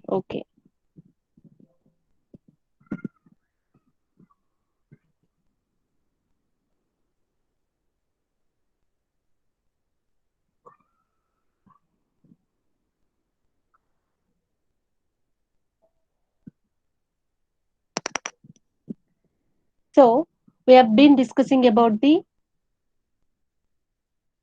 Okay. So we have been discussing about the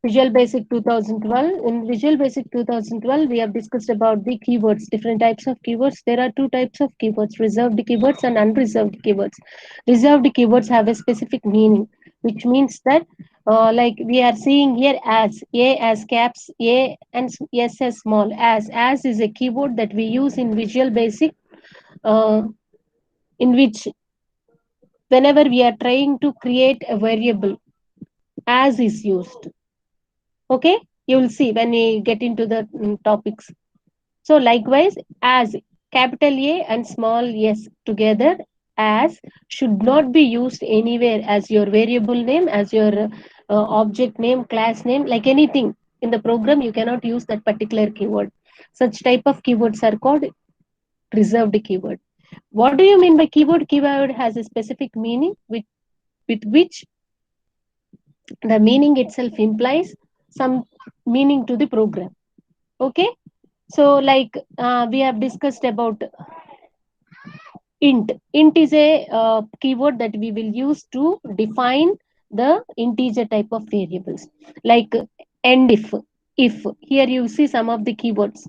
Visual Basic 2012. In Visual Basic 2012, we have discussed about the keywords, different types of keywords. There are two types of keywords, reserved keywords and unreserved keywords. Reserved keywords have a specific meaning, which means that like we are seeing here as A as caps, A and S as small. As is a keyword that we use in Visual Basic, in which whenever we are trying to create a variable, as is used. Okay, you will see when we get into the topics. So likewise, as capital A and small s together, as should not be used anywhere as your variable name, as your object name, class name, like anything in the program. You cannot use that particular keyword. Such type of keywords are called reserved keyword. What do you mean by keyword? Keyword has a specific meaning with which the meaning itself implies some meaning to the program. Okay, so like we have discussed about int is a keyword that we will use to define the integer type of variables, like end if here you see some of the keywords.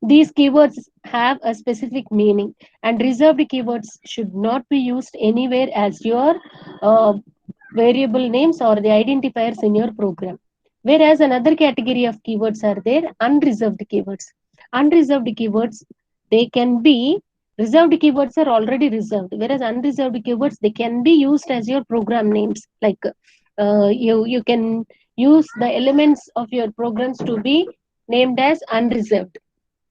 These keywords have a specific meaning, and reserved keywords should not be used anywhere as your uh, variable names or the identifiers in your program. Whereas another category of keywords are there, unreserved keywords. Unreserved keywords, they can be, reserved keywords are already reserved, whereas unreserved keywords, they can be used as your program names. Like you can use the elements of your programs to be named as unreserved.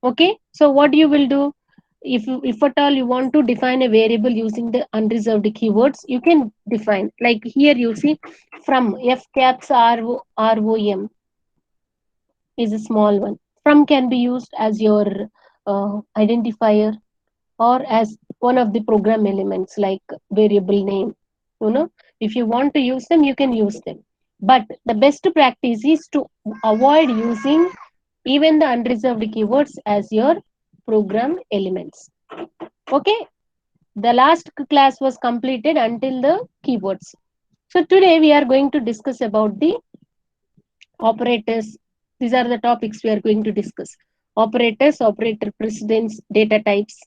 Okay, so what you will do, if at all you want to define a variable using the unreserved keywords, you can define, like here you see, from f caps rom is a small one. From can be used as your identifier or as one of the program elements, like variable name. You know, if you want to use them, you can use them, but the best practice is to avoid using even the unreserved keywords as your program elements. Okay, the last class was completed until the keywords. So today we are going to discuss about the operators. These are the topics we are going to discuss: operators, operator precedence, data types,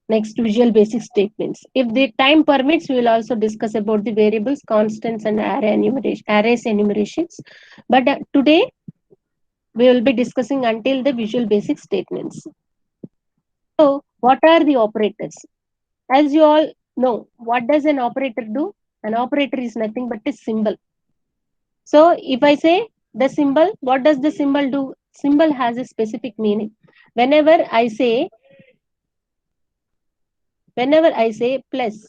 next visual basic statements. If the time permits, we will also discuss about the variables, constants, and arrays enumerations. But today we will be discussing until the visual basic statements. So, what are the operators? As you all know, what does an operator do? An operator is nothing but a symbol. So, if I say the symbol, what does the symbol do? Symbol has a specific meaning. Whenever I say, whenever I say plus,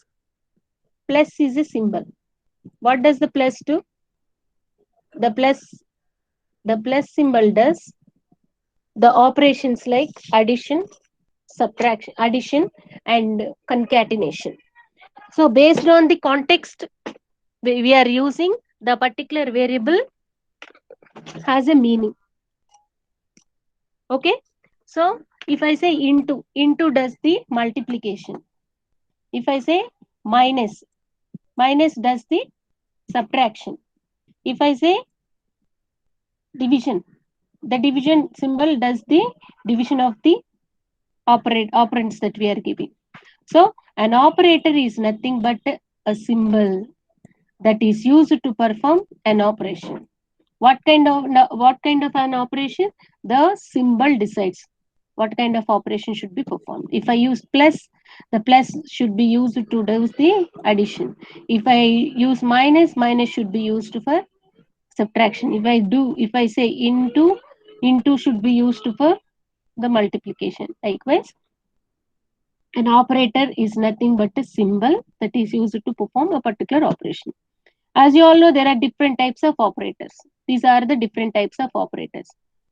plus is a symbol. What does the plus do? The plus, the plus symbol does the operations like addition, subtraction, addition, and concatenation. So, based on the context we are using, the particular variable has a meaning. Okay, so if I say into does the multiplication. If I say minus, minus does the subtraction. If I say division, the division symbol does the division of the operands that we are giving. So an operator is nothing but a symbol that is used to perform an operation. What kind of an operation? The symbol decides what kind of operation should be performed. If I use plus, the plus should be used to do the addition. If I use minus, minus should be used for subtraction. If I say into should be used for the multiplication. Likewise, an operator is nothing but a symbol that is used to perform a particular operation. As you all know, there are different types of operators. These are the different types of operators.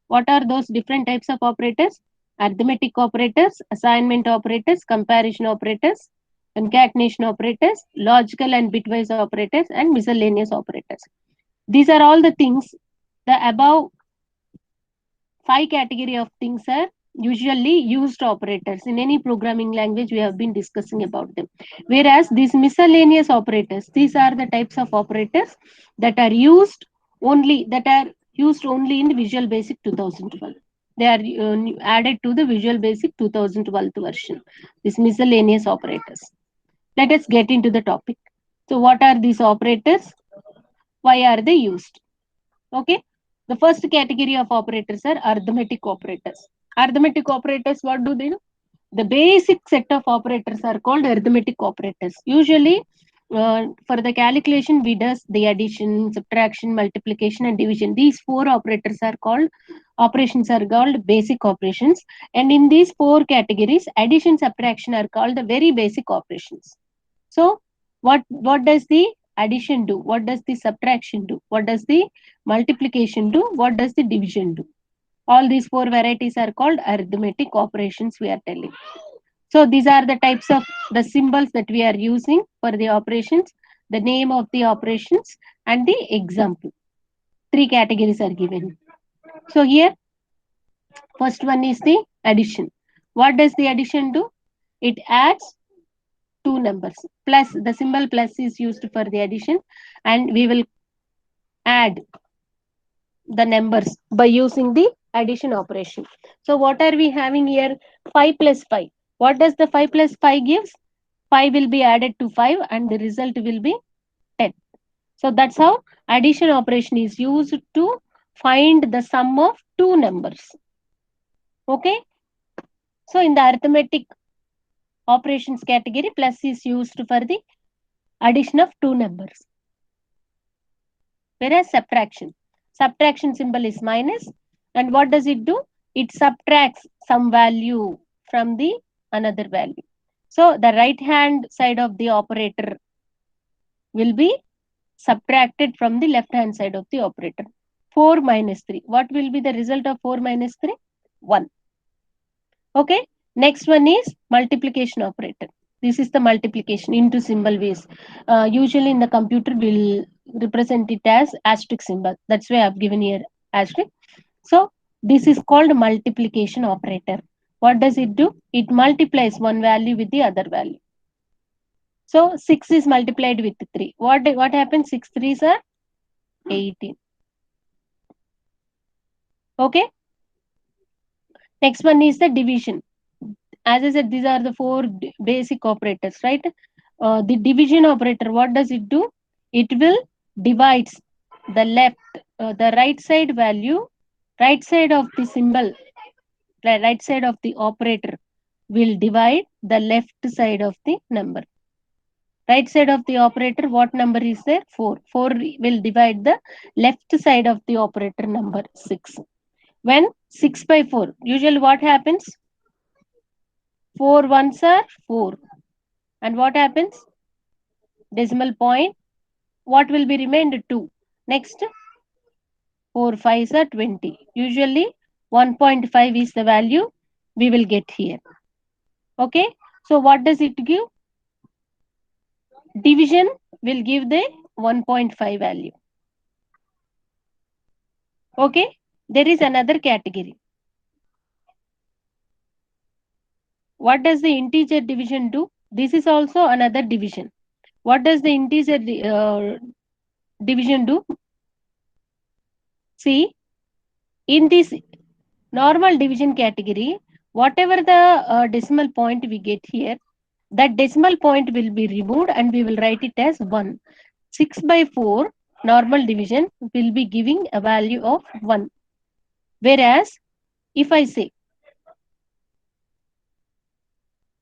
What are those different types of operators? arithmetic operators, assignment operators, comparison operators, concatenation operators, logical and bitwise operators, and miscellaneous operators. These are all the things. The above five category of things are usually used operators in any programming language. We have been discussing about them, whereas these miscellaneous operators, these are the types of operators that are used only in Visual Basic 2012. They are added to the Visual Basic 2012 version, these miscellaneous operators. Let us get into the topic. So what are these operators? Why are they used? Okay. The first category of operators are arithmetic operators. Arithmetic operators, what do they do? The basic set of operators are called arithmetic operators. Usually, for the calculation, we do the addition, subtraction, multiplication, and division. These four operations are called basic operations. And in these four categories, addition, subtraction are called the very basic operations. So, what does the addition do? What does the subtraction do? What does the multiplication do? What does the division do? All these four varieties are called arithmetic operations, we are telling. So these are the types of the symbols that we are using for the operations, the name of the operations, and the example. Three categories are given. So here, first one is the addition. What does the addition do? It adds two numbers. Plus, the symbol plus is used for the addition, and we will add the numbers by using the addition operation. So what are we having here? 5 plus 5. What does the 5 plus 5 gives? 5 will be added to 5 and the result will be 10. So that's how addition operation is used to find the sum of two numbers. Okay. So in the arithmetic operations category, plus is used for the addition of two numbers. Whereas subtraction symbol is minus, and what does it do? It subtracts some value from the another value. So the right hand side of the operator will be subtracted from the left hand side of the operator. 4 minus 3. What will be the result of 4 minus 3? 1. Okay. Next one is multiplication operator. This is the multiplication into symbol ways. Usually in the computer we'll represent it as asterisk symbol. That's why I've given here asterisk. So this is called multiplication operator. What does it do? It multiplies one value with the other value. So 6 is multiplied with 3. What happens? 6 3s are 18. Okay. Next one is the division. As I said, these are the four basic operators, right? The division operator, what does it do? It will divides the right side value, right side of the symbol, right side of the operator will divide the left side of the number. Right side of the operator, what number is there? 4. 4 will divide the left side of the operator number 6. When 6 by 4, usually what happens? 4 ones are 4. And what happens? Decimal point. What will be remained? 2. Next, 4 5s are 20. Usually 1.5 is the value we will get here. Okay. So what does it give? Division will give the 1.5 value. Okay. There is another category. What does the integer division do? This is also another division. What does the integer division do? See, in this normal division category, whatever the decimal point we get here, that decimal point will be removed and we will write it as 1. 6 by 4 normal division will be giving a value of 1. Whereas if I say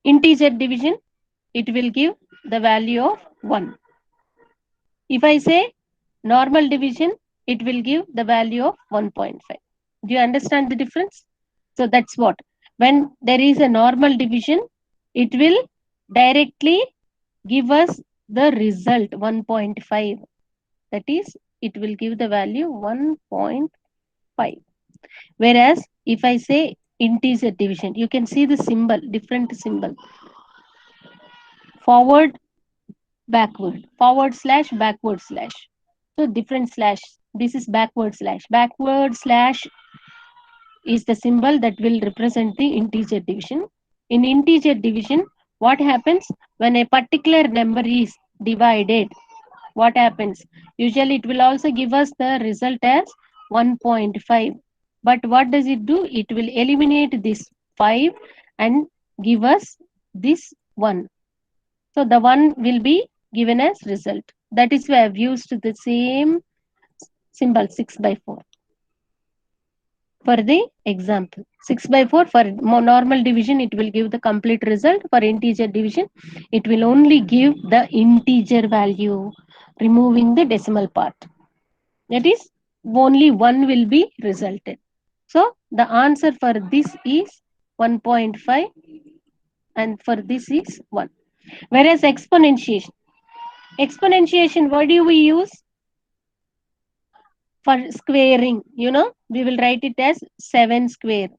integer division, it will give the value of 1. If I say normal division, it will give the value of 1.5. Do you understand the difference? So that's what. When there is a normal division, it will directly give us the result 1.5. That is, it will give the value 1.5. Whereas if I say integer division. You can see the symbol, different symbol. Forward, backward, forward slash, backward slash. So different slash. This is backward slash. Backward slash is the symbol that will represent the integer division. In integer division, what happens when a particular number is divided? What happens? Usually it will also give us the result as 1.5. But what does it do? It will eliminate this 5 and give us this 1. So the 1 will be given as result. That is why I have used the same symbol 6 by 4 for the example. 6 by 4 for normal division, it will give the complete result. For integer division, it will only give the integer value, removing the decimal part. That is, only 1 will be resulted. So the answer for this is 1.5 and for this is 1. Whereas exponentiation, what do we use? For squaring, we will write it as 7 square.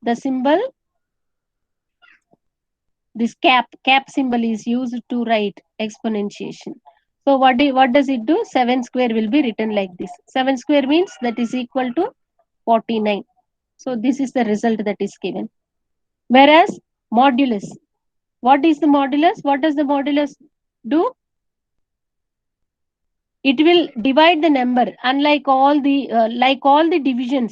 The symbol, this cap symbol is used to write exponentiation. So what does it do? 7 square will be written like this. 7 square means that is equal to 49. So this is the result that is given. Whereas modulus, what is the modulus? What does the modulus do? It will divide the number. Unlike all the division,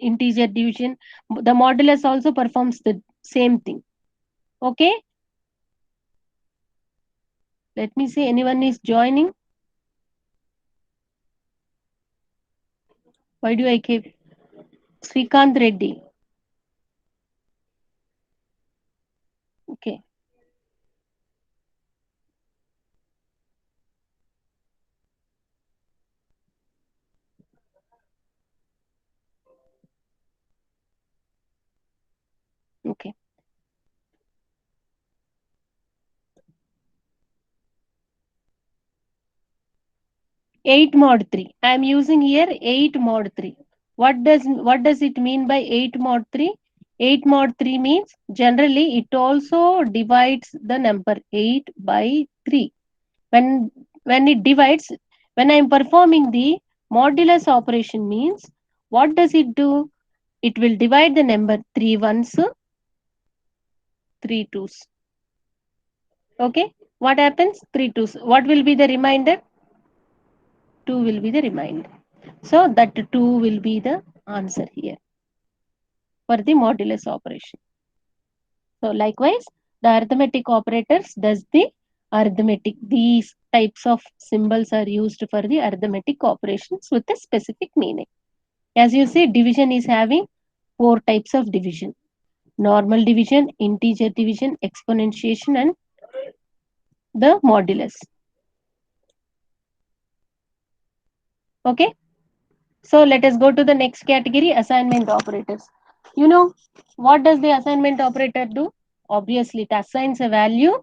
integer division, the modulus also performs the same thing. Okay, let me see, anyone is joining? Why do I keep Srikant Reddy? Okay. Okay. 8 mod 3. I am using here 8 mod 3. What does it mean by 8 mod 3? 8 mod 3 means generally it also divides the number 8 by 3. When it divides, when I am performing the modulus operation means, what does it do? It will divide the number 3 ones, 3 twos. Okay, what happens? 3 twos. What will be the remainder? 2 will be the remainder. So that 2 will be the answer here for the modulus operation. So likewise, the arithmetic operators does the arithmetic. These types of symbols are used for the arithmetic operations with a specific meaning. As you see, division is having 4 types of division: normal division, integer division, exponentiation, and the modulus. Okay. So let us go to the next category, assignment operators. What does the assignment operator do? Obviously, it assigns a value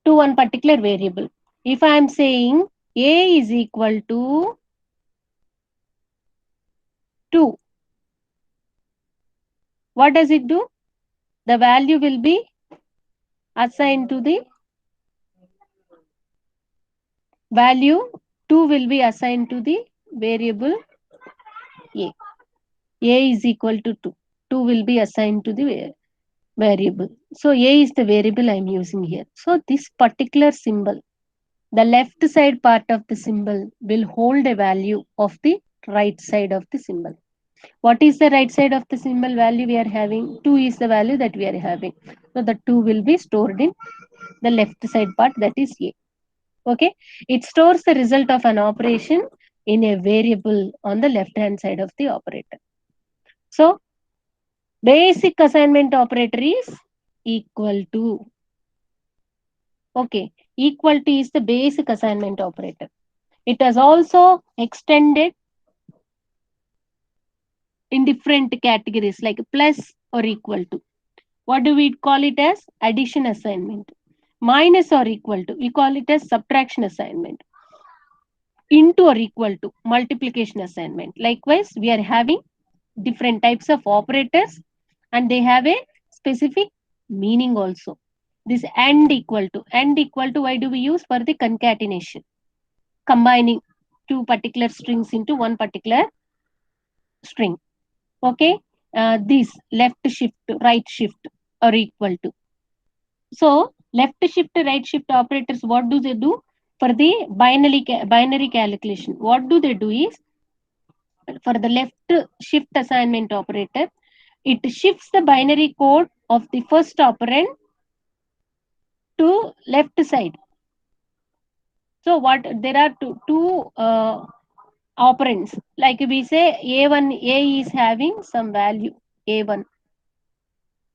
to one particular variable. If I am saying A is equal to 2, what does it do? The value will be assigned to the value 2 will be assigned to the variable A. A is equal to 2. 2 will be assigned to the variable. So A is the variable I am using here. So this particular symbol, the left side part of the symbol will hold a value of the right side of the symbol. What is the right side of the symbol value we are having? 2 is the value that we are having. So the 2 will be stored in the left side part, that is A. Okay. It stores the result of an operation in a variable on the left hand side of the operator. So basic assignment operator is equal to. Okay. Equal to is the basic assignment operator. It has also extended in different categories like plus or equal to. What do we call it as? Addition assignment. Minus or equal to, we call it as subtraction assignment. Into or equal to, multiplication assignment. Likewise, we are having different types of operators, and they have a specific meaning also. This and equal to, why do we use? For the concatenation, combining two particular strings into one particular string. Okay, this left shift, right shift are equal to. So left shift, right shift operators, what do they do? For the binary calculation, what do they do is, for the left shift assignment operator, it shifts the binary code of the first operand to left side. So what, there are two operands, like we say a1, a is having some value a1,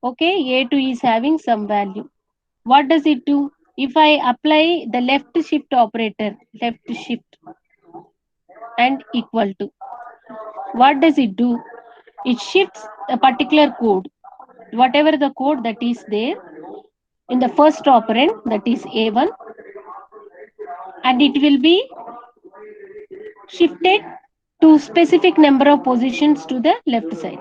okay, a2 is having some value. What does it do? If I apply the left shift operator, left shift and equal to, what does it do? It shifts a particular code, whatever the code that is there in the first operand, that is a1, and it will be shifted to specific number of positions to the left side.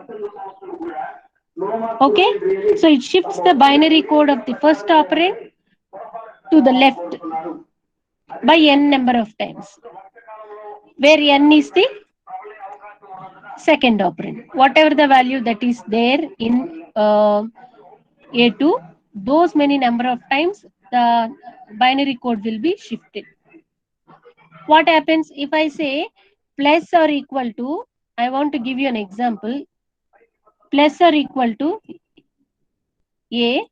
Okay, so it shifts the binary code of the first operand to the left by n number of times, where n is the second operand. Whatever the value that is there in A2, those many number of times the binary code will be shifted. What happens if I say plus or equal to, I want to give you an example, plus or equal to A,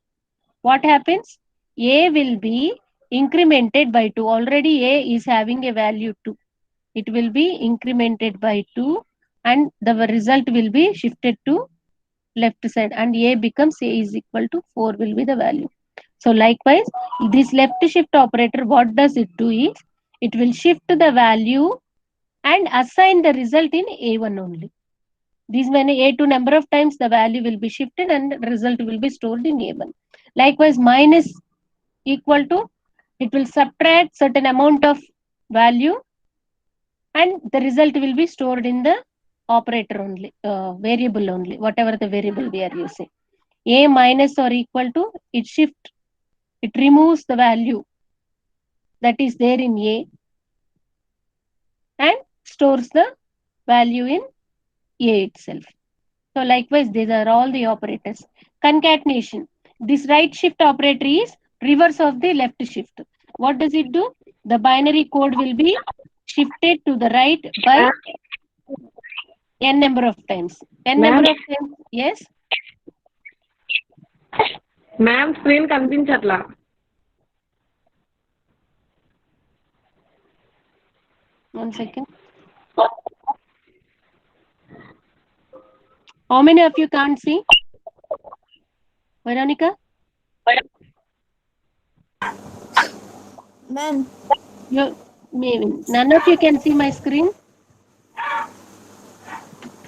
what happens? A will be incremented by 2. Already A is having a value 2. It will be incremented by 2 and the result will be shifted to left side, and A becomes A is equal to 4 will be the value. So likewise, this left shift operator, what does it do is, it will shift the value and assign the result in A1 only. These many A2 number of times the value will be shifted and result will be stored in A1. Likewise, minus equal to, it will subtract certain amount of value and the result will be stored in the operator only, variable only, whatever the variable we are using. A minus or equal to, it removes the value that is there in A and stores the value in A itself. So likewise, these are all the operators. Concatenation, this right shift operator is reverse of the left shift. What does it do? The binary code will be shifted to the right by n number of times. N ma'am number of times, yes. Ma'am screen కనిపించట్లా. One second. How many of you can't see? Veronica? Ma'am, You, maybe none of you can see my screen.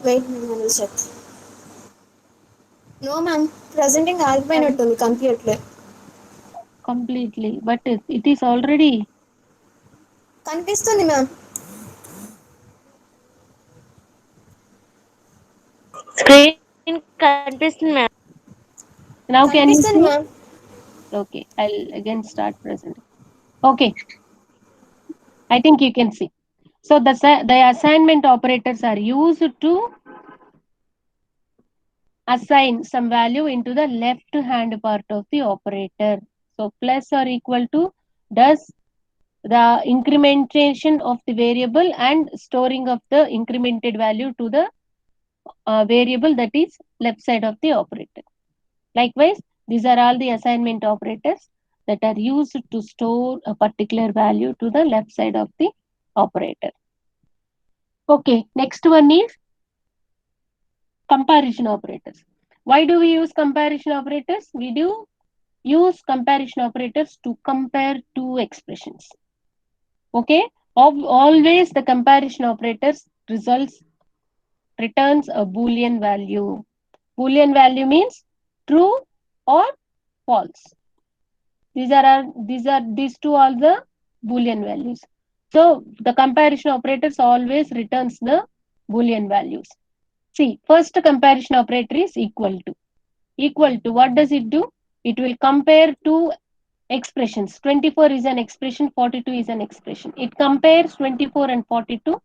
wait, ma'am, I will check. No, ma'am, presenting ఆగిపోయినట్టుంది computer Completely, but it is already. కనిపిస్తుంది ma'am. Screen కనిపిస్తుంది ma'am. Now can you కనిపిస్తుంది see? Ma'am. Okay, I'll again start presenting. Okay, I think you can see. So the assignment operators are used to assign some value into the left hand part of the operator. So plus or equal to does the incrementation of the variable and storing of the incremented value to the variable that is left side of the operator. Likewise, these are all the assignment operators that are used to store a particular value to the left side of the operator. Okay, next one is comparison operators. Why do we use comparison operators? We do use comparison operators to compare two expressions. Okay, always the comparison operators returns a boolean value. Boolean value means true or false. These two are the boolean values. So the comparison operators always returns the boolean values. See, first comparison operator is equal to. Equal to, what does it do? It will compare two expressions. 24 is an expression, 42 is an expression. It compares 24 and 42,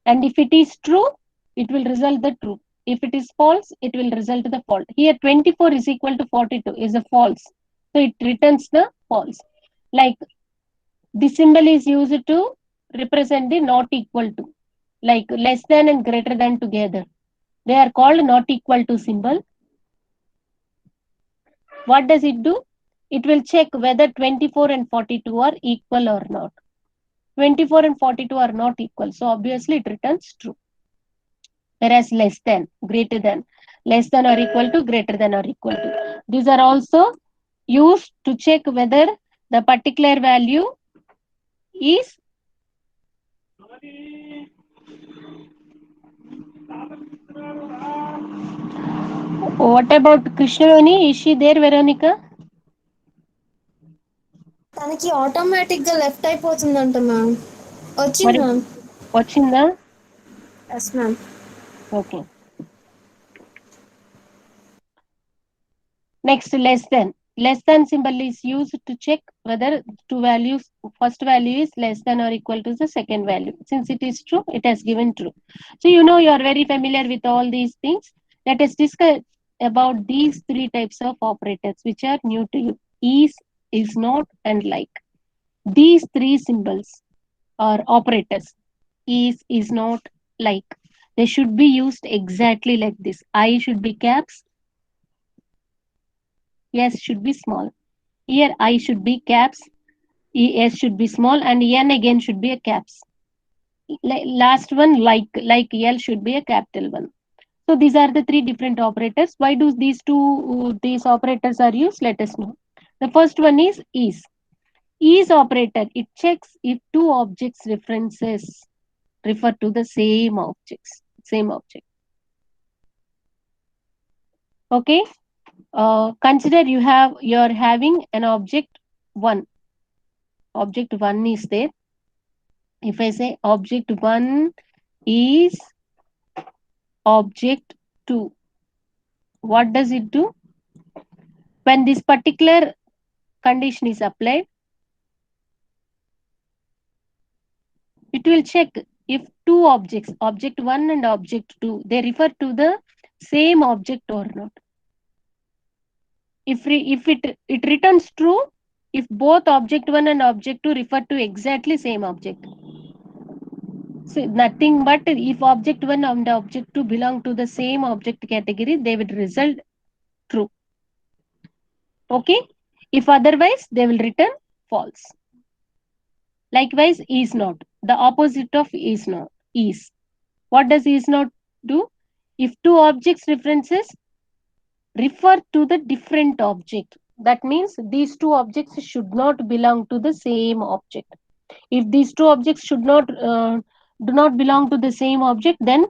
and if it is true, it will result the true. If it is false, it will result the false. Here 24 is equal to 42 is a false. So it returns the false. Like the symbol is used to represent the not equal to, like less than and greater than together. They are called not equal to symbol. What does it do? It will check whether 24 and 42 are equal or not. 24 and 42 are not equal, so obviously it returns true. Whereas less than, greater than, less than or equal to, greater than or equal to. These are also used to check whether the particular value is what about Krishnavani? Is she there, Veronica? తనకి ఆటోమేటిక్గా left అయిపోతుందంట ma'am. వచ్చింది మరి ma'am. వచ్చిందా? Yes ma'am. Okay. Next, less than. Less than symbol is used to check whether two values, first value is less than or equal to the second value. Since it is true, it has given true. So you know you are very familiar with all these things. Let us discuss about these three types of operators which are new to you. Is not, and like. These three symbols or operators, is not, like. They should be used exactly like this. I should be caps, S should be small. Here I should be caps, S should be small, and N again should be a caps. Last one, like L should be a capital one. So these are the three different operators. Why do these operators are used? Let us know. The first one is. Is operator. It checks if two objects references refer to the same objects. Same object. Okay. Consider you're having an object 1. Object 1 is there. If I say object 1 is object 2, what does it do? When this particular condition is applied, it will check if two objects, object 1 and object 2, they refer to the same object or not. If it returns true if both object 1 and object 2 refer to exactly same object. So nothing but if object 1 and object 2 belong to the same object category, they would result true. Okay. If otherwise, they will return false. Likewise, is not. The opposite of is not. Is. What does is not do? If two objects references refer to the different object, that means these two objects should not belong to the same object. If these two objects should not do not belong to the same object, then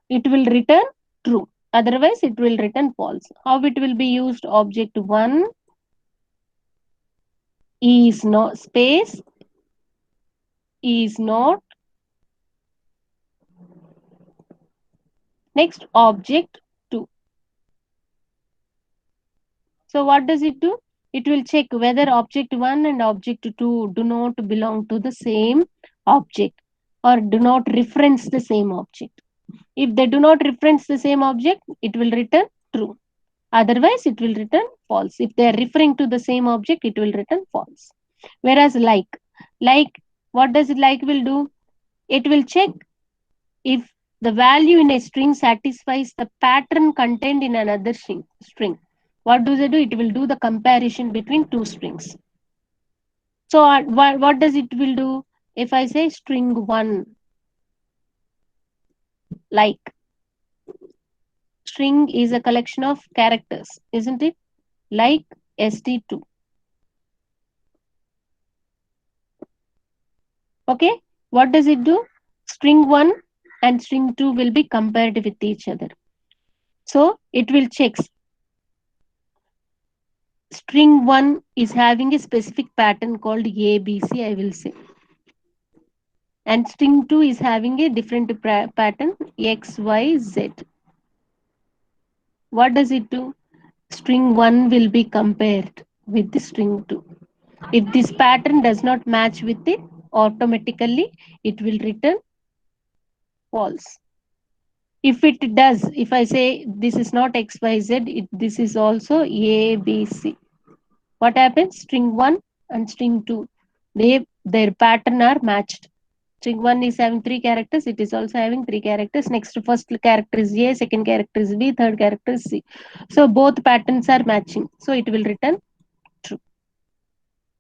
it will return true. Otherwise, it will return false. How it will be used? Object 1 is not space is not. Next, object 2. So what does it do? It will check whether object 1 and object 2 do not belong to the same object or do not reference the same object. If they do not reference the same object, it will return true. Otherwise, it will return false. If they are referring to the same object, it will return false. Whereas like, what does like will do? It will check if the value in a string satisfies the pattern contained in another string. What do they do? It will do the comparison between two strings. So what does it will do? If I say string 1, like, string is a collection of characters, isn't it? Like st2. Okay, what does it do? String 1 and string 2 will be compared with each other. So it will check string 1 is having a specific pattern called ABC, I will say. And string 2 is having a different pattern XYZ. What does it do? String 1 will be compared with the string 2. If this pattern does not match with it, automatically it will return false. If it does, if I say this is not XYZ, this is also ABC. What happens? String 1 and string 2, their pattern are matched. String 1 is having 3 characters, it is also having 3 characters. Next, first character is A, second character is B, third character is C. So both patterns are matching. So it will return true.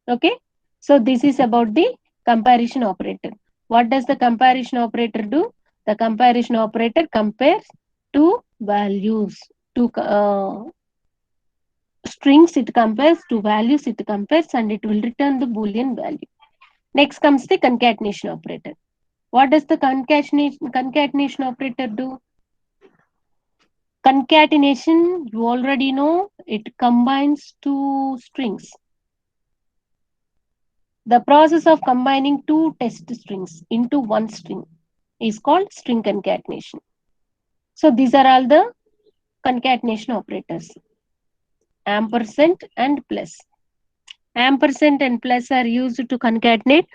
Okay. So this is about the comparison operator. What does the comparison operator do? The comparison operator compares two values, two strings it compares, to values it compares, and it will return the Boolean value. Next comes the concatenation operator. What does the concatenation operator do? Concatenation, you already know, it combines two strings. The process of combining two test strings into one string is called string concatenation. So these are all the concatenation operators. Ampersand and plus. Ampersand and plus are used to concatenate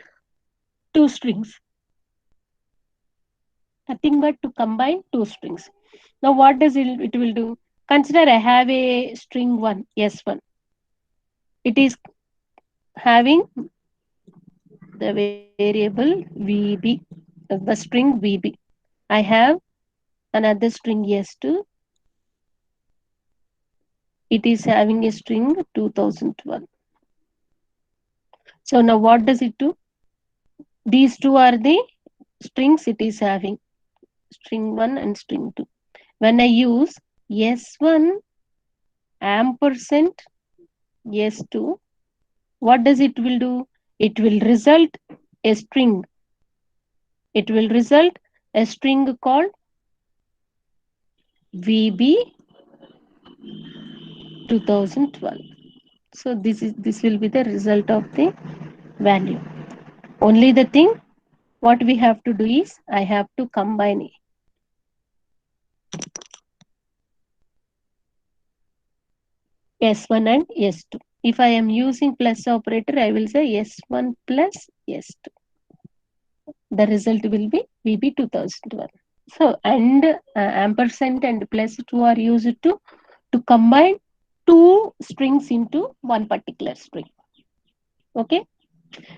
two strings. Nothing but to combine two strings. Now what does it will do? Consider I have a string 1, S1. It is having the variable VB, the string VB. I have another string S2. It is having a string 2012. So now what does it do? These two are the strings it is having, string 1 and string 2. When I use S1 ampersand S2, what does it will do? It will result a string. It will result a string called VB 2012. So this will be the result of the value. Only the thing what we have to do is I have to combine it. S1 and S2. If I am using plus operator, I will say S1 plus S2. The result will be VB 2012. So, and ampersand and plus 2 are used to combine two strings into one particular string. Okay.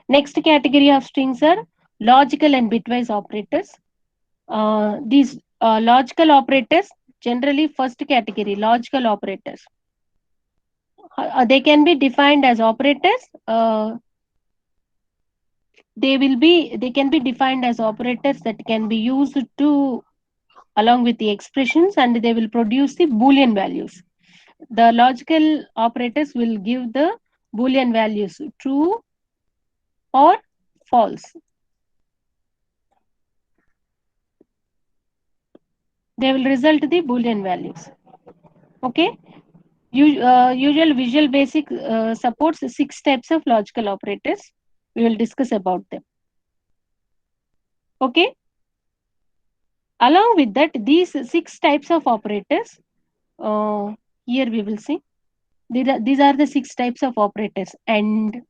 Next category of strings are logical and bitwise operators. These logical operators, generally first category, logical operators. They can be defined as operators. They can be defined as operators that can be used to along with the expressions, and they will produce the Boolean values. The logical operators will give the Boolean values true or false. They will result the Boolean values. Okay. Usual Visual Basic supports 6 types of logical operators. We will discuss about them. Okay. Along with that, these 6 types of operators, here we will see. These are the 6 types of operators: and,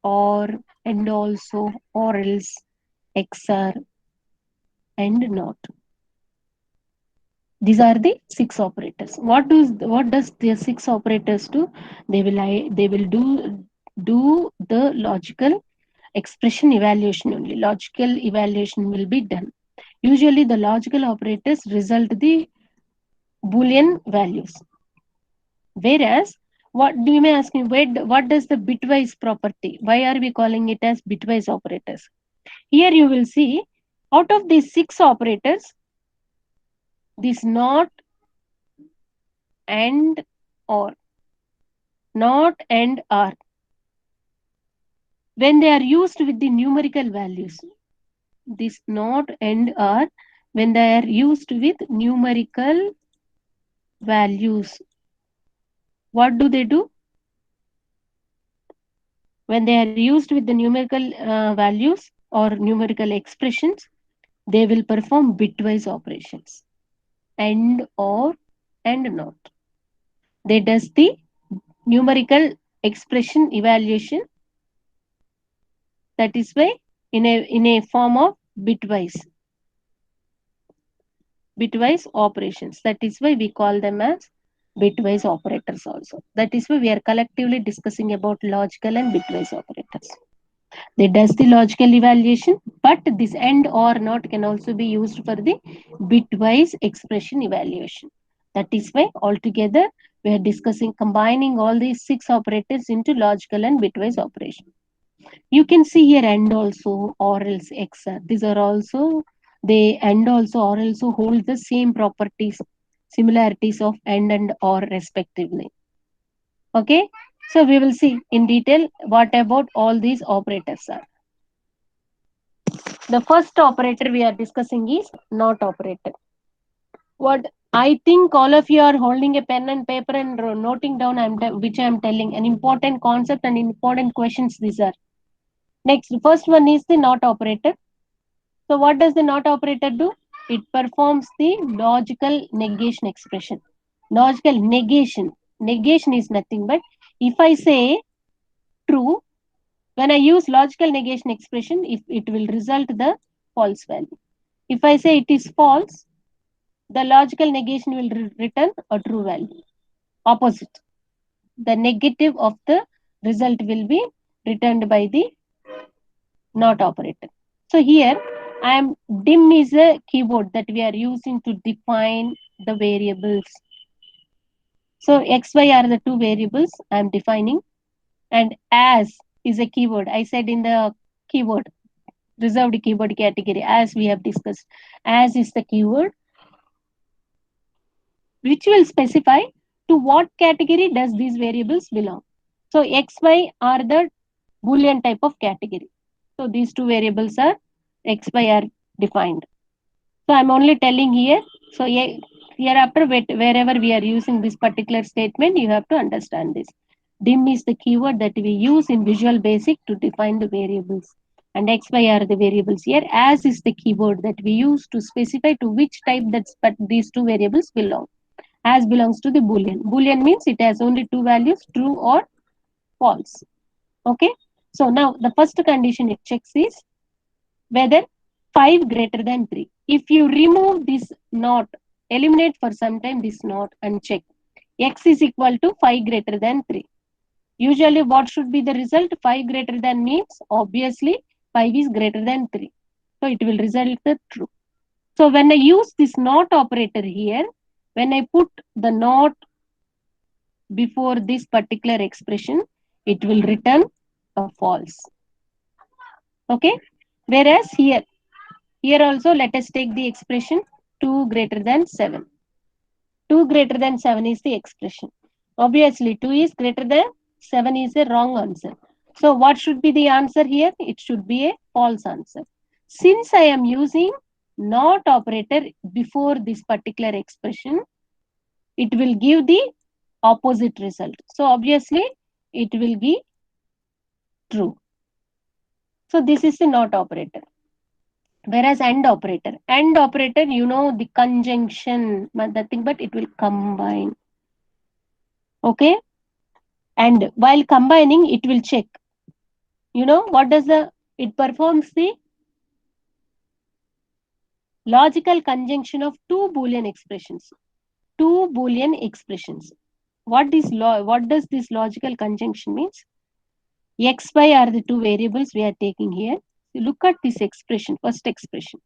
or, and also, or else, XR, and not. These are the 6 operators. What does the 6 operators do? They will do the logical expression evaluation only. Logical evaluation will be done. Usually the logical operators result the Boolean values. Whereas, what do you may ask me, what does the bitwise property? Why are we calling it as bitwise operators? Here you will see, out of these 6 operators, this not, and, or, not, and, are, when they are used with the numerical values, this not, and, are, when they are used with numerical values, what do they do? When they are used with the numerical values or numerical expressions, they will perform bitwise operations. And, or, and not. They does the numerical expression evaluation, that is why in a form of bitwise operations. That is why we call them as bitwise operators also. That is why we are collectively discussing about logical and bitwise operators. They does the logical evaluation, but this and or not can also be used for the bitwise expression evaluation. That is why altogether we are discussing combining all these 6 operators into logical and bitwise operation. You can see here and also or else XR. These are also they and also or also hold the same properties, similarities of and or respectively. Okay, so we will see in detail what about all these operators are. The first operator we are discussing is not operator. What I think all of you are holding a pen and paper and noting down which I am telling an important concept and important questions these are. Next, first one is the not operator. So what does the not operator do? It performs the logical negation expression. Logical negation. Negation is nothing but if I say true, when I use logical negation expression, if it will result the false value. If I say it is false, the logical negation will return a true value. Opposite. The negative of the result will be returned by the not operator. So here I am dim is a keyword that we are using to define the variables. So x, y are the two variables I am defining, and as is a keyword. I said in the keyword, reserved keyword category, as we have discussed. As is the keyword which will specify to what category does these variables belong. So x, y are the Boolean type of category. So these two variables are x, y are defined. So I'm only telling here. So hereafter, wherever we are using this particular statement, you have to understand this. Dim is the keyword that we use in Visual Basic to define the variables. And x, y are the variables here. As is the keyword that we use to specify to which type but these two variables belong. As belongs to the Boolean. Boolean means it has only two values, true or false. Okay. So now the first condition it checks is whether 5 greater than 3. If you remove this not, eliminate for some time this not and check. X is equal to 5 greater than 3. Usually what should be the result? 5 greater than means obviously 5 is greater than 3. So it will result the true. So when I use this not operator here, when I put the not before this particular expression, it will return a false. Okay. Whereas here also let us take the expression 2 greater than 7. 2 greater than 7 is the expression. Obviously 2 is greater than 7 is a wrong answer. So what should be the answer here? It should be a false answer. Since I am using not operator before this particular expression, it will give the opposite result. So obviously it will be true. So this is the not operator. Whereas and operator, you know the conjunction, nothing but it will combine. Okay. And while combining, it will check. You know what does it performs the logical conjunction of two Boolean expressions. Two Boolean expressions. What does this logical conjunction means? X, Y are the two variables we are taking here. So look at this expression, first expression.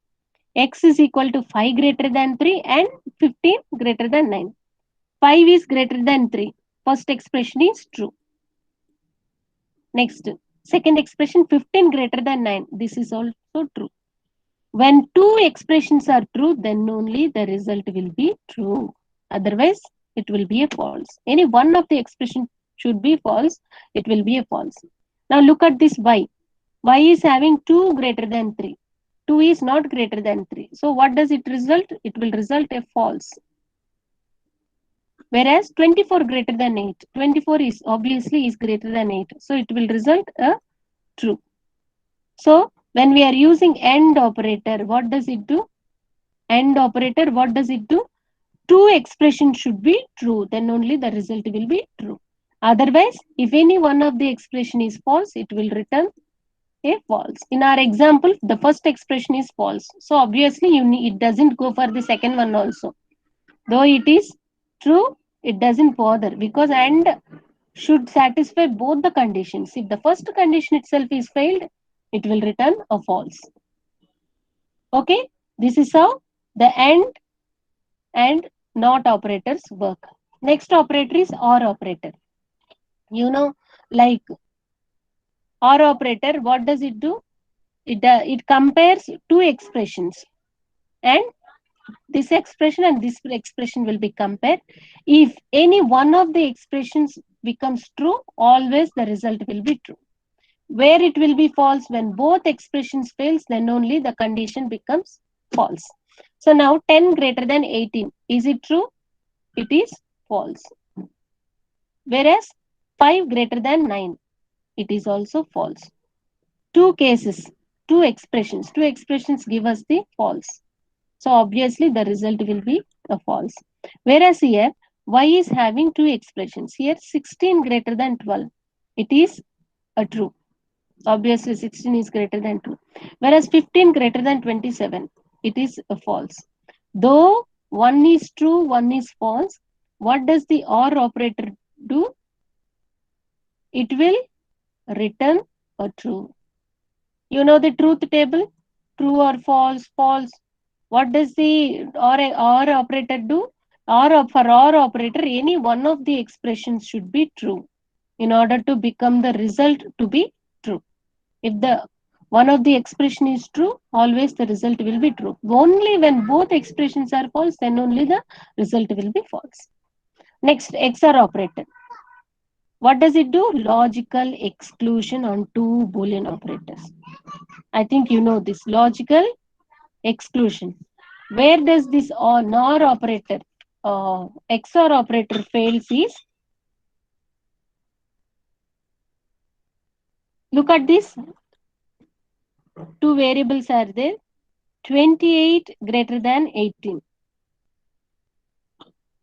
X is equal to 5 greater than 3 and 15 greater than 9. 5 is greater than 3. First expression is true. Next, second expression 15 greater than 9. This is also true. When two expressions are true, then only the result will be true. Otherwise, it will be a false. Any one of the expression should be false. It will be a false. Now look at this y. Y is having 2 greater than 3. 2 is not greater than 3. So what does it result? It will result a false. Whereas 24 greater than 8. 24 is obviously is greater than 8. So it will result a true. So when we are using AND operator, what does it do? AND operator, what does it do? two expressions should be true, then only the result will be true. Otherwise, if any one of the expression is false, it will return a false. In our example, the first expression is false. So obviously it doesn't go for the second one also. Though it is true, it doesn't bother because and should satisfy both the conditions. If the first condition itself is failed, it will return a false. Okay, this is how the and not operators work. Next operator is OR operator. You know, like OR operator, what does it do? It compares two expressions, and this expression and this expression will be compared. If any one of the expressions becomes true, always the result will be true. Where it will be false, when both expressions fails, then only the condition becomes false. So now 10 greater than 18, is it true? It is false. Whereas 5 greater than 9, it is also false. Two cases, two expressions give us the false. So obviously the result will be a false. Whereas here y is having two expressions. Here 16 greater than 12, it is a true. Obviously 16 is greater than 2. Whereas 15 greater than 27, it is a false. Though one is true, one is false, what does the OR operator do? It will return a true. You know the truth table? True or false, false. What does the OR operator do? For OR operator, any one of the expressions should be true in order to become the result to be true. If the one of the expression is true, always the result will be true. Only when both expressions are false, then only the result will be false. Next, XOR operator. What does it do? Logical exclusion on two Boolean operators. I think you know this. Logical exclusion. Where does this NOR operator, XOR operator fails is, look at this. Two variables are there. 28 greater than 18.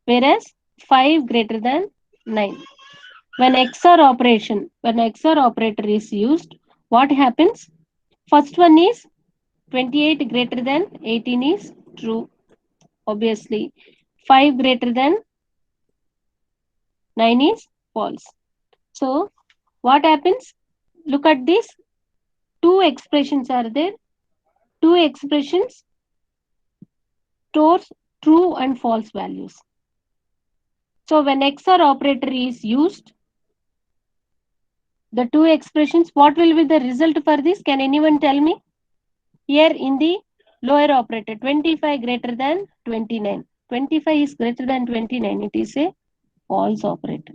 Whereas 5 greater than 9. When XOR operator is used, what happens? First one is 28 greater than 18 is true. Obviously, 5 greater than 9 is false. So, what happens? Look at this. Two expressions are there. Two expressions stores true and false values. So, when XOR operator is used, the two expressions, what will be the result for this? Can anyone tell me? Here in the lower operator, 25 greater than 29. 25 is greater than 29. It is a false operator.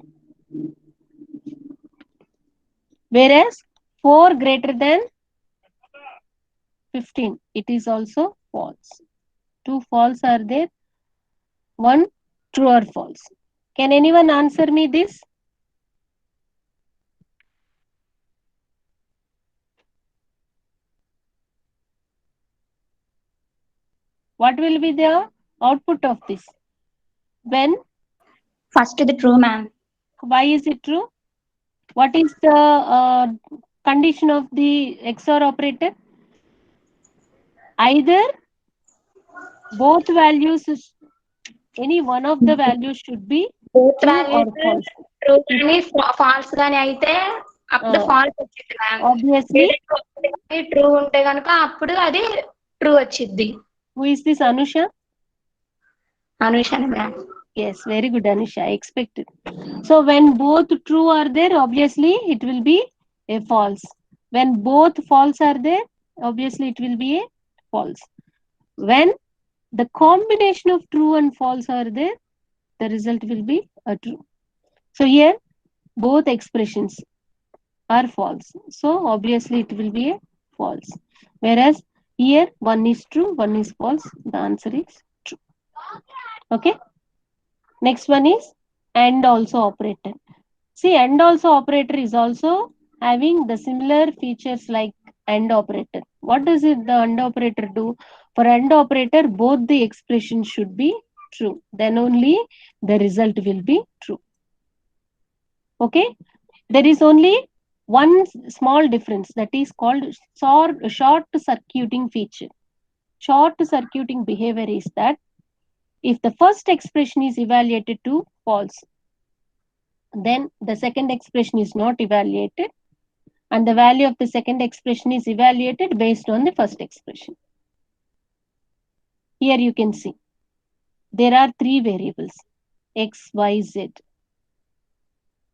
Whereas 4 greater than 15, it is also false. Two false are there. One true or false. Can anyone answer me this? What will be the output of this? When? First the true, ma'am. Why is it true? What is the condition of the XOR operator? Either both values, any one of the values should be Both true or values false. true కానీ false గాని అయితే అప్పుడు false వచ్చింది ma'am. Obviously, true ఉంటే కనుక అప్పుడు అది true వచ్చింది. who is this Anusha? అనుషానే ma'am. Yes, very good, Anusha. I expected. So when both true are there, obviously it will be a false. When both false are there, obviously it will be a false. When the combination of true and false are there, the result will be a true. So here both expressions are false. So obviously it will be a false. Whereas here one is true, one is false. The answer is true. Okay. Next one is AND also operator. See, AND also operator is also having the similar features like AND operator. What does the AND operator do? For AND operator, both the expressions should be true, then only the result will be true. Okay, there is only one small difference, that is called short circuiting feature. Short circuiting behavior is that if the first expression is evaluated to false, then the second expression is not evaluated, and the value of the second expression is evaluated based on the first expression. Here you can see there are three variables, x, y, z.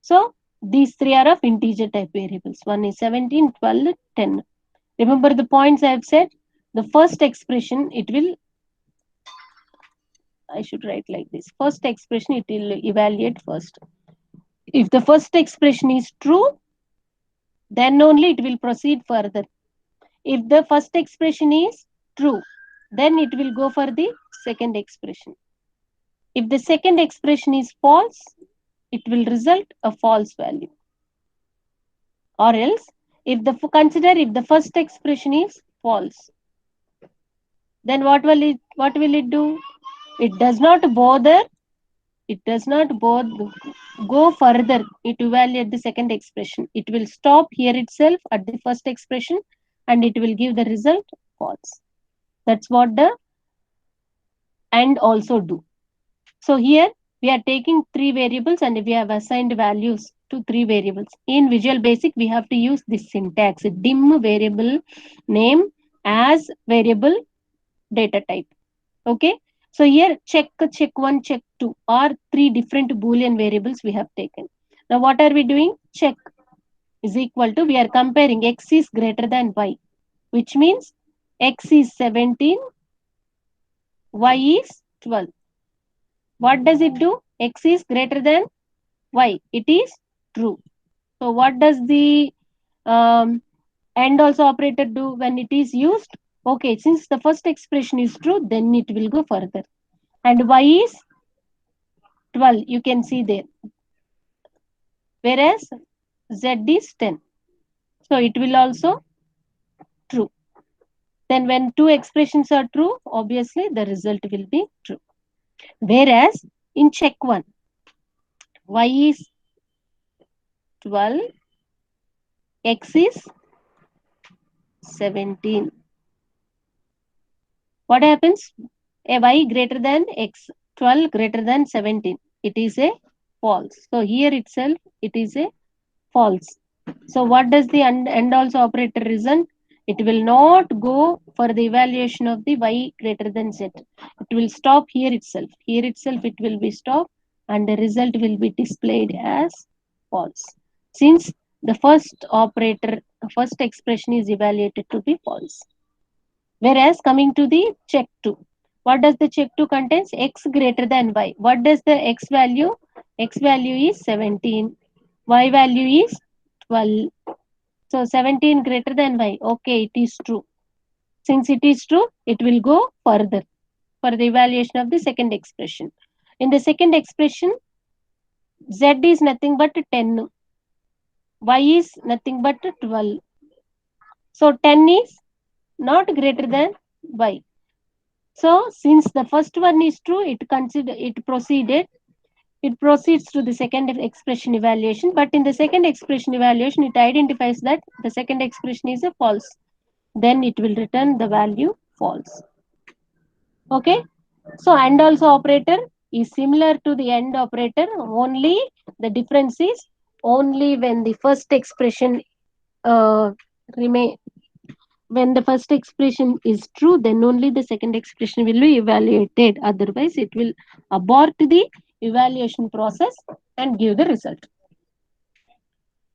So these three are of integer type variables. One is 17, 12, 10. Remember the points I have said? The first expression, I should write like this. First expression, it will evaluate first. If the first expression is true, then only it will proceed further. If the first expression is true, then it will go for the second expression. If the second expression is false, it will result a false value. Or else, if the first expression is false, then what will it do? It does not bother go further to evaluate the second expression. It will stop here itself at the first expression and it will give the result false. That's what the AND also do. So here we are taking three variables and we have assigned values to three variables. In Visual Basic, we have to use this syntax, dim variable name as variable data type. Okay. So here check 1, check 2 are three different Boolean variables we have taken. Now what are we doing? Check is equal to, we are comparing x is greater than y, which means x is 17, y is 12. What does it do? X is greater than y. It is true. So what does the AND also operator do when it is used? Okay, since the first expression is true, then it will go further. And y is 12, you can see there. Whereas z is 10. So it will also true. Then when two expressions are true, obviously the result will be true. Whereas in check 1, y is 12, x is 17. What happens? A y greater than x, 12 greater than 17. It is a false. So here itself, it is a false. So what does the AND also operator result? It will not go for the evaluation of the y greater than z. It will stop here itself. Here itself it will be stopped and the result will be displayed as false. Since the first expression is evaluated to be false. Whereas coming to the check 2, what does the check 2 contains? X greater than y. What does the x value? X value is 17. Y value is 12. So 17 greater than y. Okay, it is true. Since it is true, it will go further for the evaluation of the second expression. In the second expression, z is nothing but 10. Y is nothing but 12. So 10 is not greater than y. So since the first one is true, it proceeds to the second expression evaluation, but in the second expression evaluation, it identifies that the second expression is a false. Then it will return the value false. Okay. So AND also operator is similar to the AND operator, only the difference is only when the first expression when the first expression is true, then only the second expression will be evaluated. Otherwise, it will abort the evaluation process and give the result.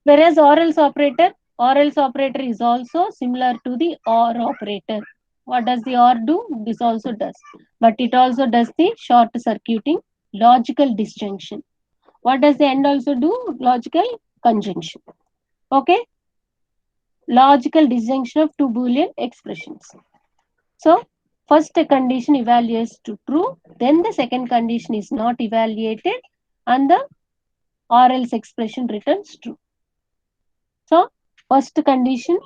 Whereas or else operator is also similar to the OR operator. What does the OR do? This also does. But it also does the short circuiting logical disjunction. What does the AND also do? Logical conjunction. Okay. Logical disjunction of two Boolean expressions. So first condition evaluates to true, then the second condition is not evaluated and the or else expression returns true. So first condition,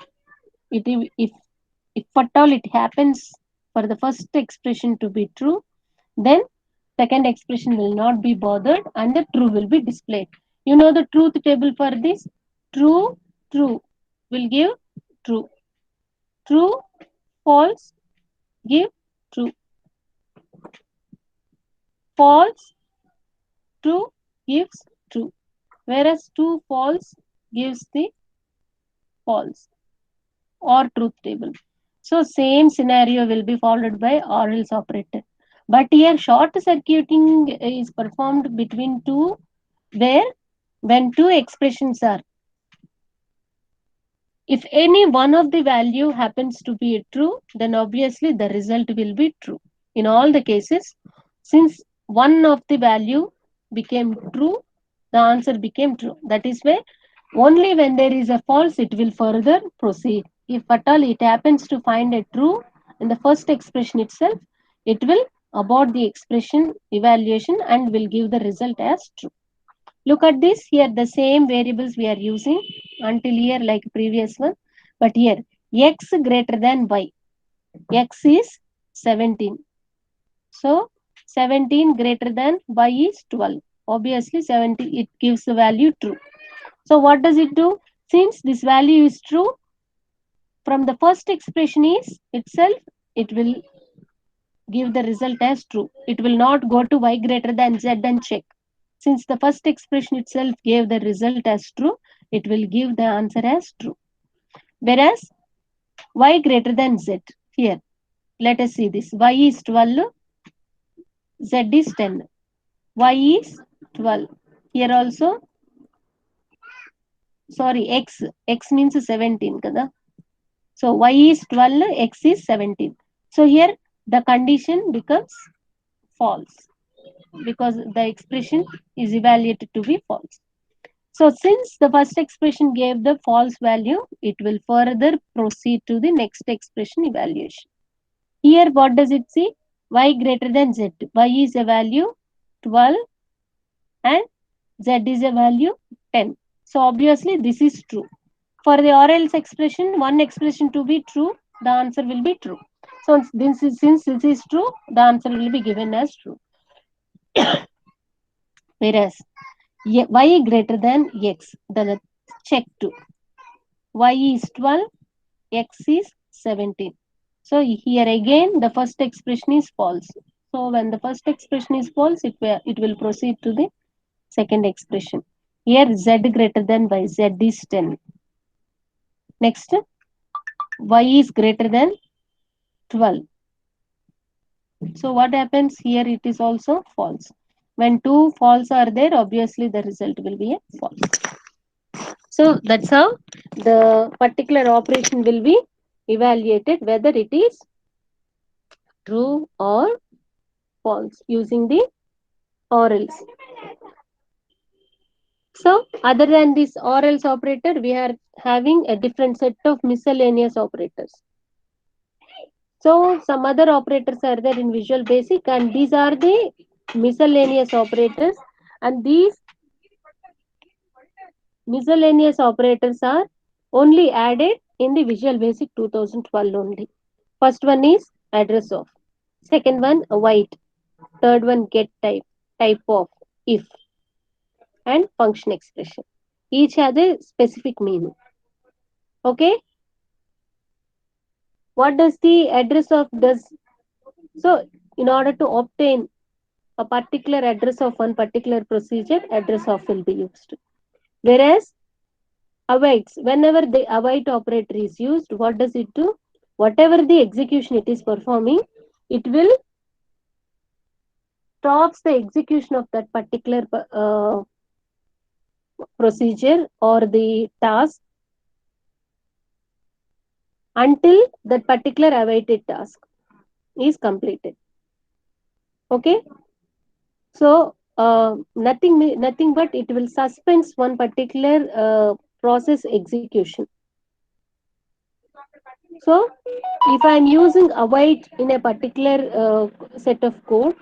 if at all it happens for the first expression to be true, then second expression will not be bothered and the true will be displayed. You know the truth table for this? True, true will give true. True, false, give true. False, true gives true. Whereas true, false gives the false or truth table. So same scenario will be followed by or else operator. But here short circuiting is performed between two, where when two expressions are, if any one of the value happens to be true, then obviously the result will be true. In all the cases, since one of the value became true, the answer became true. That is why only when there is a false, it will further proceed. If at all it happens to find a true in the first expression itself, it will abort the expression evaluation and will give the result as true. Look at this here, the same variables we are using until here like previous one, but here x greater than y, x is 17. So 17 greater than y is 12. Obviously 17, it gives the value true. So what does it do? Since this value is true, from the first expression is itself, it will give the result as true. It will not go to y greater than z and check. Since the first expression itself gave the result as true, it will give the answer as true. Whereas y greater than z, here, let us see this. Y is 12, z is 10. Y is 12. Here also, sorry, x means 17. Kada? So y is 12, x is 17. So here the condition becomes false because the expression is evaluated to be false. So since the first expression gave the false value, it will further proceed to the next expression evaluation. Here what does it say? Y greater than z. Y is a value 12 and z is a value 10. So obviously this is true. For the or else expression, one expression to be true, the answer will be true. So since this is true, the answer will be given as true. Whereas y greater than x, the check to y is 12, x is 17. So here again the first expression is false. So when the first expression is false, it will proceed to the second expression. Here z greater than y, z is 10. Next, y is greater than 12. So what happens here? It is also false. When two false are there, obviously the result will be a false. So that's how the particular operation will be evaluated, whether it is true or false using the or else. So other than this or else operator, we are having a different set of miscellaneous operators. So some other operators are there in Visual Basic, and these are the miscellaneous operators, and these miscellaneous operators are only added in the Visual Basic 2012 only. First one is address of, second one await, third one get type of, if, and function expression. Each has a specific meaning. Okay, what does the address of does? So in order to obtain a particular address of one particular procedure, address of will be used. Whereas awaits, whenever the await operator is used, what does it do? Whatever the execution it is performing, it will stops the execution of that particular procedure or the task until that particular awaited task is completed. Okay, so nothing but it will suspense one particular process execution. So if I am using await in a particular set of code,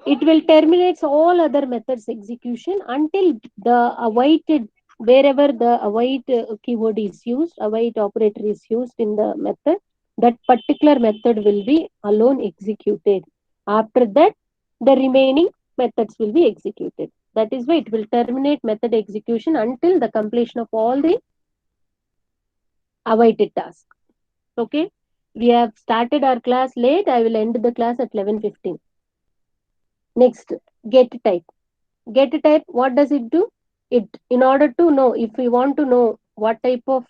it will terminate all other methods execution until the awaited, wherever the await keyword is used, await operator is used in the method, that particular method will be alone executed. After that, the remaining methods will be executed. That is why it will terminate method execution until the completion of all the awaited tasks. Okay, we have started our class late. I will end the class at 11:15. Next, get type. Get type, what does it do? It, in order to know, if we want to know what type of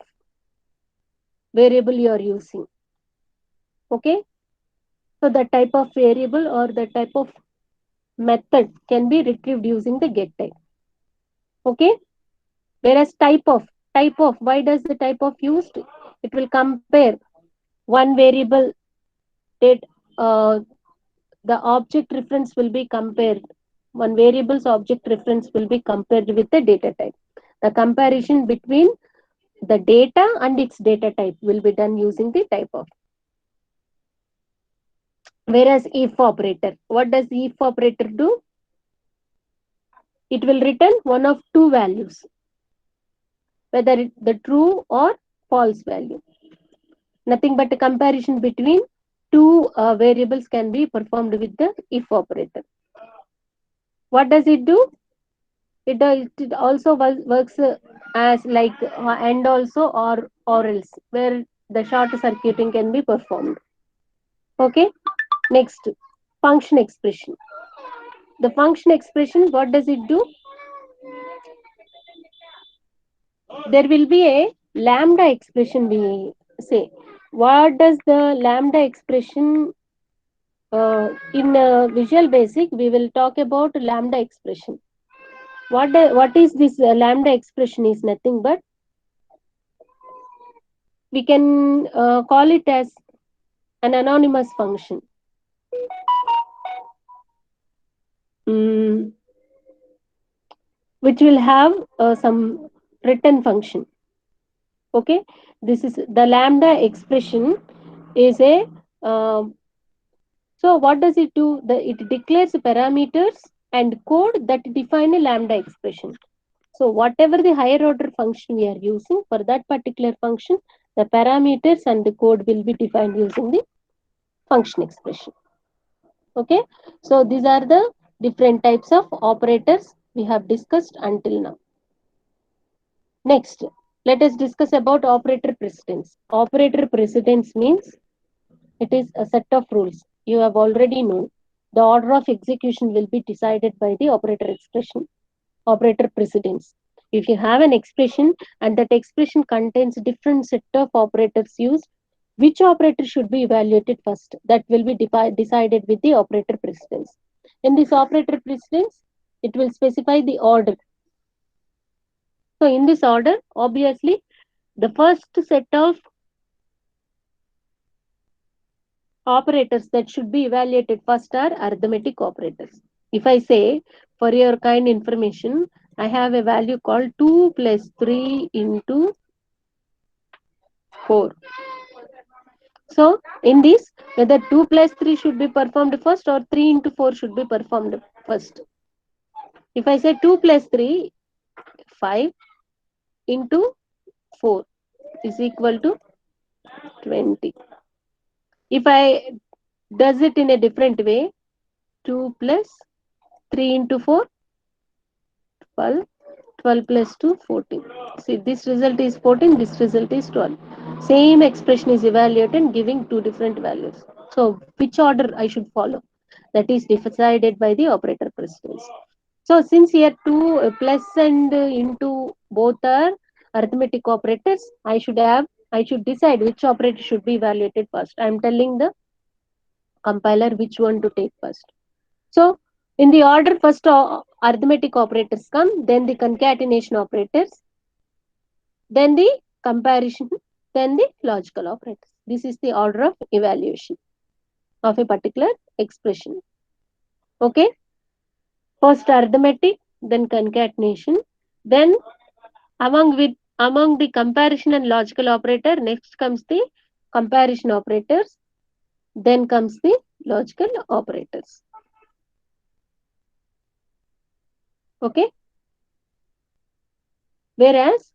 variable you are using, okay, so the type of variable or the type of method can be retrieved using the get type. Okay, whereas type of, why does the type of used? It will compare one variable that the object reference will be compared. One variable's object reference will be compared with the data type. The comparison between the data and its data type will be done using the type of. Whereas if operator, what does if operator do? It will return one of two values, whether it the true or false value. Nothing but a comparison between two variables can be performed with the if operator. What does it do? It also works as like and also or else, where the short circuiting can be performed. Okay. Next, function expression. The function expression, what does it do? There will be a lambda expression, we say. What does the lambda expression in Visual Basic? We will talk about lambda expression. What is this lambda expression? Is nothing but we can call it as an anonymous function. Mm, which will have some return function. Okay, this is the lambda expression is a so what does it do? It declares parameters and code that define a lambda expression. So whatever the higher order function we are using for that particular function, the parameters and the code will be defined using the function expression. Okay, so these are the different types of operators we have discussed until now. Next, let us discuss about operator precedence. Operator precedence means it is a set of rules. You have already known. The order of execution will be decided by the operator expression, operator precedence. If you have an expression and that expression contains different set of operators used, which operator should be evaluated first? That will be decided with the operator precedence. In this operator precedence, it will specify the order. So in this order, obviously, the first set of operators that should be evaluated first are arithmetic operators. If I say, for your kind information, I have a value called 2 plus 3 into 4. So, in this, whether 2 plus 3 should be performed first or 3 into 4 should be performed first. If I say 2 plus 3, 5 into 4 is equal to 20. If I does it in a different way, 2 plus 3 into 4, 12. 12 plus 2, 14. See, this result is 14, this result is 12. Same expression is evaluated giving two different values. So, which order I should follow? That is decided by the operator precedence. So, since here 2 plus and into both are arithmetic operators, I should decide which operator should be evaluated first. I am telling the compiler which one to take first. So, in the order, first arithmetic operators come, then the concatenation operators, then the comparison, then the logical operators. This is the order of evaluation of a particular expression. Okay. First arithmetic, then concatenation, then among the comparison and logical operator, next comes the comparison operators, then comes the logical operators. Okay. Whereas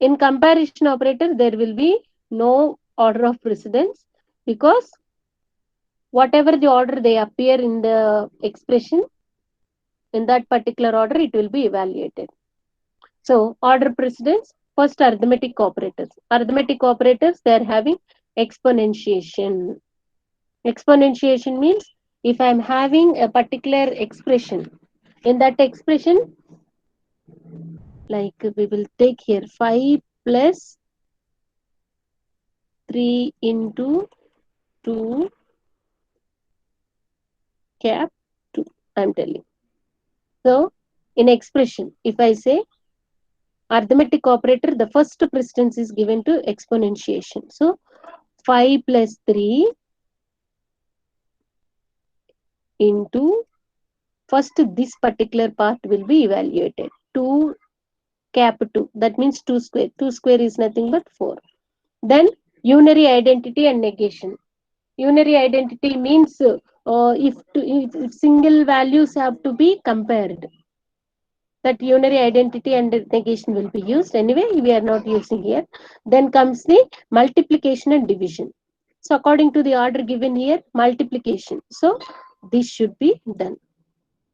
in comparison operator, there will be no order of precedence because whatever the order they appear in the expression, in that particular order, it will be evaluated. So, order precedence, first arithmetic operators. Arithmetic operators, they are having exponentiation. Exponentiation means if I am having a particular expression, in that expression, like we will take here 5 plus 3 into 2 cap 2, I am telling. So, in expression, if I say arithmetic operator, the first precedence is given to exponentiation. So, 5 plus 3 into, first this particular part will be evaluated. 2 cap 2, that means 2 square. 2 square is nothing but 4. Then, unary identity and negation. Unary identity means if single values have to be compared, that unary identity and negation will be used. Anyway, we are not using here. Then comes the multiplication and division. So according to the order given here, multiplication. So this should be done.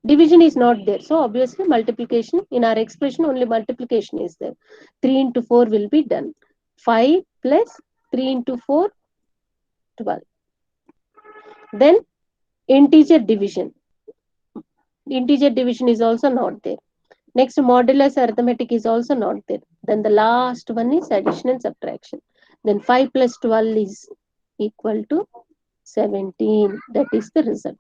Division is not there. So obviously multiplication, in our expression only multiplication is there. 3 into 4 will be done. 5 plus 3 into 4, 12. Then integer division. Integer division is also not there. Next, modulus arithmetic is also not there. Then the last one is addition and subtraction. Then 5 plus 12 is equal to 17. That is the result.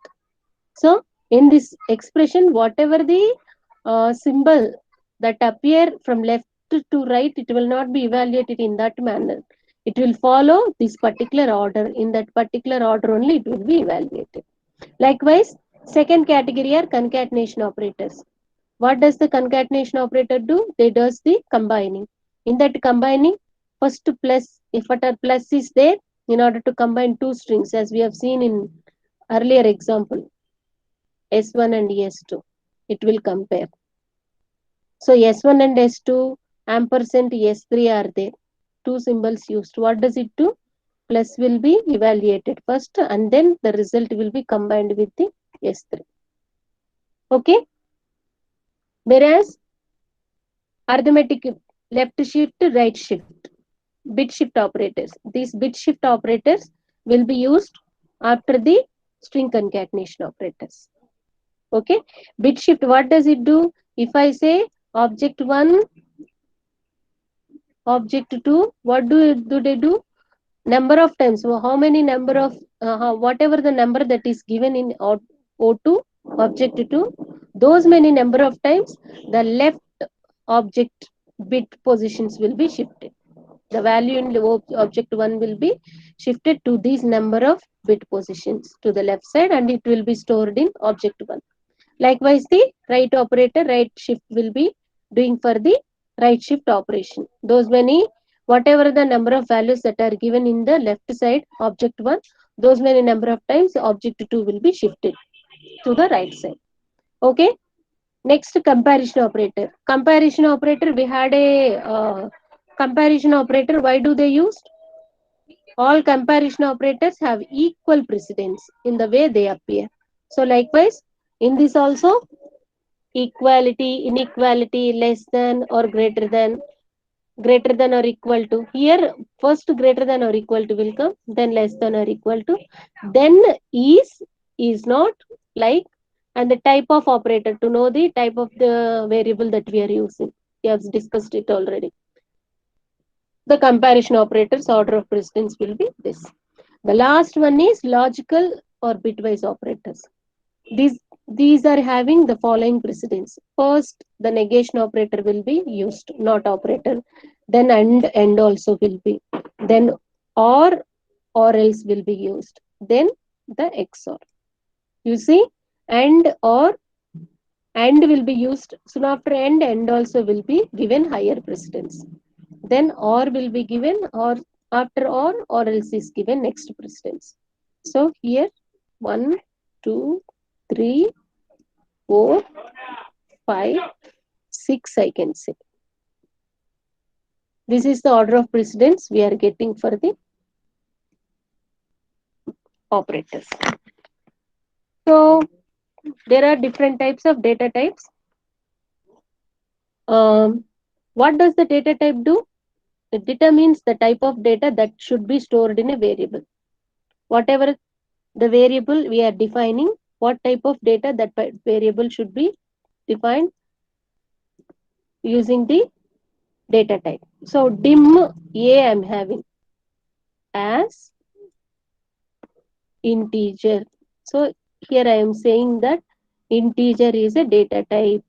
So, in this expression, whatever the symbol that appear from left to right, it will not be evaluated in that manner. It will follow this particular order. In that particular order only, it will be evaluated. Likewise, second category are concatenation operators. What does the concatenation operator do? They does the combining. In that combining, first plus, if a plus is there, in order to combine two strings, as we have seen in earlier example, S1 and S2, it will compare. So S1 and S2, ampersand S3 are there. Two symbols used. What does it do? Plus will be evaluated first and then the result will be combined with the S3. Okay? Whereas arithmetic left shift, right shift, bit shift operators. These bit shift operators will be used after the string concatenation operators. Okay? Bit shift, what does it do? If I say object 1, object 2, what do they do? Number of times. So how many number of, whatever the number that is given in O2, object 2, those many number of times the left object bit positions will be shifted. The value in object 1 will be shifted to these number of bit positions to the left side and it will be stored in object 1. Likewise, the right operator, right shift will be doing for the right shift operation. Those many, whatever the number of values that are given in the left side, object 1, those many number of times object 2 will be shifted to the right side. Okay. Next, comparison operator. Comparison operator, we had a comparison operator. Why do they use? All comparison operators have equal precedence in the way they appear. So likewise, in this also, equality, inequality, less than or greater than or equal to. Here, first greater than or equal to will come, then less than or equal to, then is not, like, and the type of operator, to know the type of the variable that we are using. We have discussed it already. The comparison operators order of precedence will be this. The last one is logical or bitwise operators. These are having the following precedence. First, the negation operator will be used, not operator. Then and also will be. Then or else will be used. Then the XOR. You see, and or and will be used. Soon after and also will be given higher precedence. Then or will be given, or after or else is given next precedence. So here 1, 2, 3, 4, 5, 6 I can say. This is the order of precedence we are getting for the operators. So there are different types of data types. What does the data type do? It determines the type of data that should be stored in a variable. Whatever the variable we are defining, what type of data that variable should be defined using the data type. So dim a I'm having as integer. So here I am saying that integer is a data type.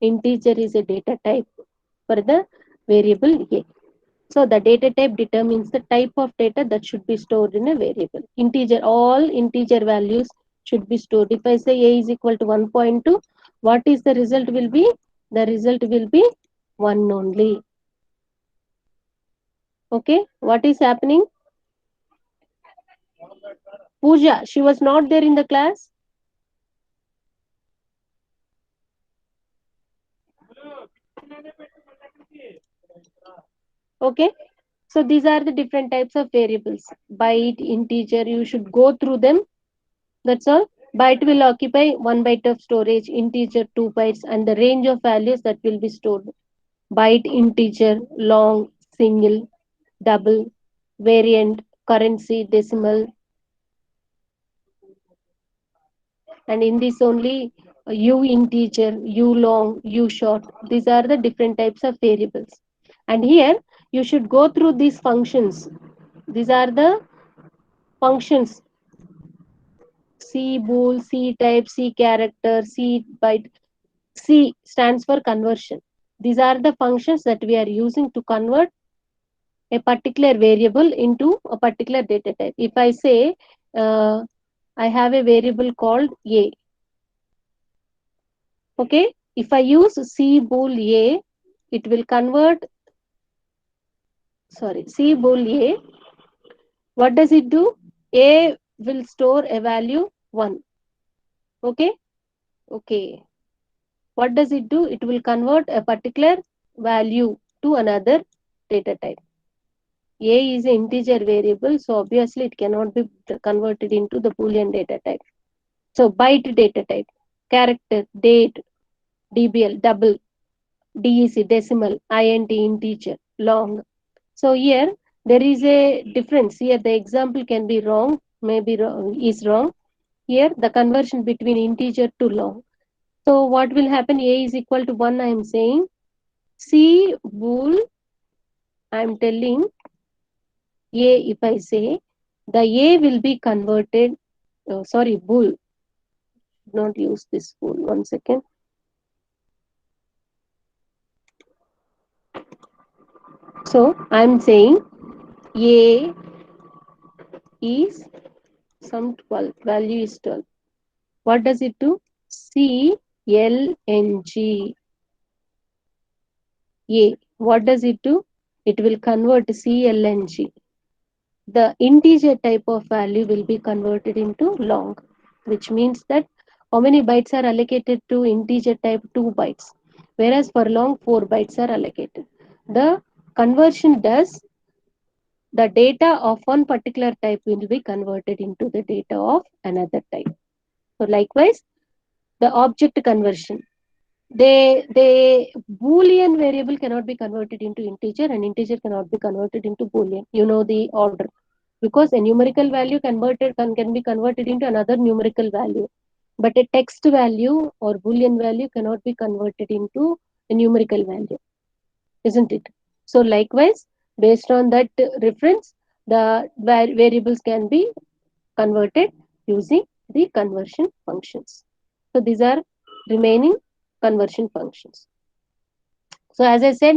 Integer is a data type for the variable a. So the data type determines the type of data that should be stored in a variable. Integer, all integer values should be stored. If I say a is equal to 1.2, what is the result will be? The result will be 1 only. Okay, what is happening? Pooja, she was not there in the class. Okay, so these are the different types of variables. Byte, integer, you should go through them. That's all. Byte will occupy 1 byte of storage, integer 2 bytes, and the range of values that will be stored. Byte, integer, long, single, double, variant, currency, decimal, and in this only u integer, u long, u short. These are the different types of variables. And here you should go through these functions. These are the functions: C bool, C type, C character, C byte. C stands for conversion. These are the functions that we are using to convert a particular variable into a particular data type. If I say I have a variable called A, okay, if I use C bool A, it will convert, sorry, C bool A. What does it do? A will store a value 1. Okay, okay. What does it do? It will convert a particular value to another data type. A is an integer variable, so obviously it cannot be converted into the Boolean data type. So byte data type, character, date, DBL, double, DEC, decimal, INT, integer, long. So here there is a difference. Here the example can be wrong, maybe wrong, is wrong. Here the conversion between integer to long. So what will happen? A is equal to 1, I am saying. C bool, I am telling A, if I say, the A will be converted, sorry, bool, not use this bool, 1 second. So I'm saying A is some 12, value is 12. What does it do? C L N G A. What does it do? It will convert CLNG. The integer type of value will be converted into long, which means that how many bytes are allocated to integer type? 2 bytes, whereas for long 4 bytes are allocated. The conversion does, the data of one particular type will be converted into the data of another type. So likewise, the object conversion. They Boolean variable cannot be converted into integer, and integer cannot be converted into Boolean. You know the order, because a numerical value can be converted into another numerical value, but a text value or Boolean value cannot be converted into a numerical value, isn't it? So likewise, based on that reference, the variables can be converted using the conversion functions. So these are remaining conversion functions. So as I said,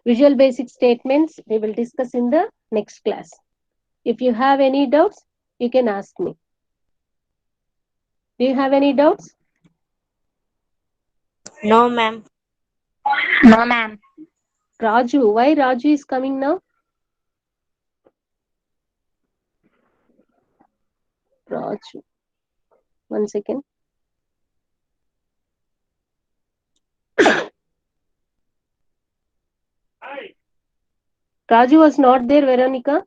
Visual Basic statements we will discuss in the next class. If you have any doubts, you can ask me. Do you have any doubts? No, ma'am. No, ma'am. Raju, why Raju is coming now? Raju, 1 second. Raju was not there, Veronica.